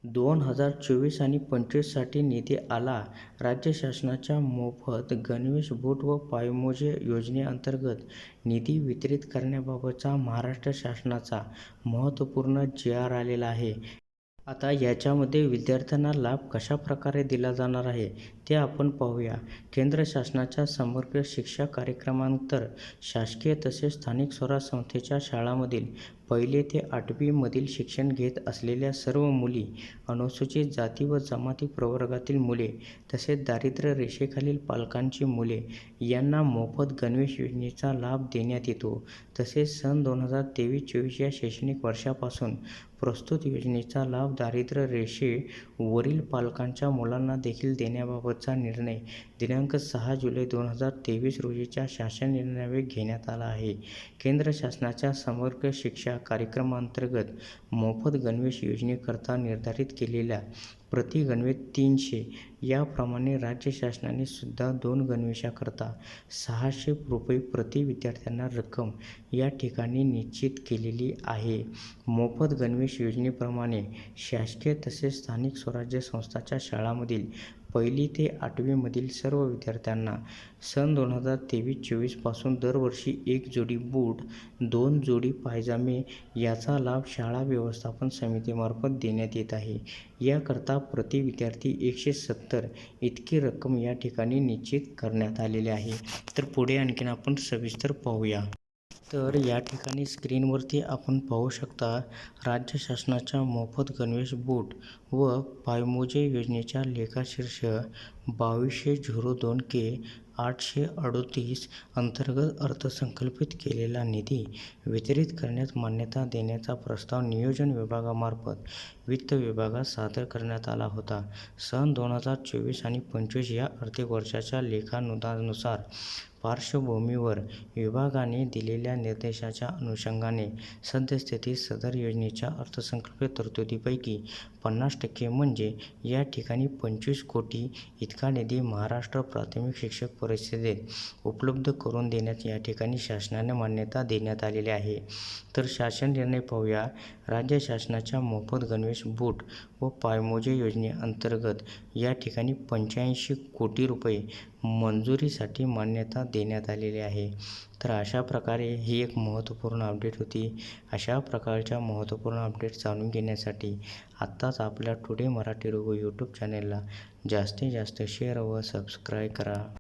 2024 आणि 25साठी निधी आला. राज्य शासनाच्या मोफत गणवेश, बूट व पायमोजे योजनेअंतर्गत निधी वितरित करण्याबाबतचा महाराष्ट्र शासनाचा महत्त्वपूर्ण जी.आर. आलेला आहे. आता याच्यामध्ये विद्यार्थ्यांना लाभ कशा प्रकारे दिला जाणार आहे ते आपण पाहूया. केंद्र शासनाच्या समग्र शिक्षा कार्यक्रमांतर्गत शासकीय तसेच स्थानिक स्वराज्य संस्थेच्या शाळांमधील 1ली ते 8वी मधील शिक्षण घेत असलेल्या सर्व मुली, अनुसूचित जाती व जमाती प्रवर्गातील मुले तसेच दारिद्र्य रेषेखालील पालकांची मुले यांना मोफत गणवेश योजनेचा लाभ देण्यात येतो. तसेच सन 2023-24 या शैक्षणिक वर्षापासून प्रस्तुत योजनेचा लाभ दारिद्र्य रेषेवरील पालकांच्या मुलांना देखील देण्याबाबतचा निर्णय दिनांक 6 जुलै 2023 रोजीच्या शासन निर्णयान्वये घेण्यात आला आहे. केंद्र शासनाच्या समग्र शिक्षा कार्यक्रमांतर्गत मोफत गणवेश योजनेकरता निर्धारित केलेल्या प्रति गणवेश 300 याप्रमाणे राज्य शासनाने सुद्धा 2 गणवेशाकरता 600 रुपये प्रति विद्यार्थ्यांना रक्कम या ठिकाणी निश्चित केलेली आहे. मोफत गणवेश योजनेप्रमाणे शासकीय तसेच स्थानिक स्वराज्य संस्थांच्या शाळांमधील 1ली ते 8वी मधील सर्व विद्यार्थ्यांना सन 2023-24 पासून दरवर्षी 1 जोडी बूट, 2 जोडी पायजामे याचा लाभ शाळा व्यवस्थापन समितीमार्फत देण्यात येत आहे. याकरता प्रति विद्यार्थी 170 इतकी रक्कम या ठिकाणी निश्चित करण्यात आलेली आहे. तर पुढे आणखीन आपण सविस्तर पाहूया. तर या ठिकाणी स्क्रीनवरती आपण पाहू शकता, राज्य शासनाच्या मोफत गणवेश, बूट व पायमोजे योजनेच्या लेखाशीर्ष 2202 के 838 अंतर्गत अर्थसंकल्पित केलेला निधी वितरित करण्यास मान्यता देण्याचा प्रस्ताव नियोजन विभागामार्फत वित्त विभागास सादर करण्यात आला होता. सन 2024 आणि 25 या आर्थिक वर्षाच्या लेखानुदानानुसार पार्श्वभूमीवर विभागाने दिलेल्या निर्देशाच्या अनुषंगाने सद्यस्थितीत सदर योजनेच्या अर्थसंकल्पित तरतुदीपैकी 50% म्हणजे या ठिकाणी 25 कोटी इतका निधी महाराष्ट्र प्राथमिक शिक्षक परिषदेत उपलब्ध करून देण्यास या ठिकाणी शासनाने मान्यता देण्यात आलेली आहे. तर शासन निर्णय पाहूया. राज्य शासनाच्या मोफत गणवेश, बूट व पायमोजे योजनेअंतर्गत या ठिकाणी 85 कोटी रुपये मंजुरीसाठी मान्यता देण्यात आलेली आहे. तर अशा प्रकारे ही एक महत्त्वपूर्ण अपडेट होती. अशा प्रकारच्या महत्त्वपूर्ण अपडेट जाणून घेण्यासाठी आत्ताच आपल्या टुडे मराठी रोबो यूट्यूब चॅनेलला जास्तीत जास्त शेअर व सबस्क्राईब करा.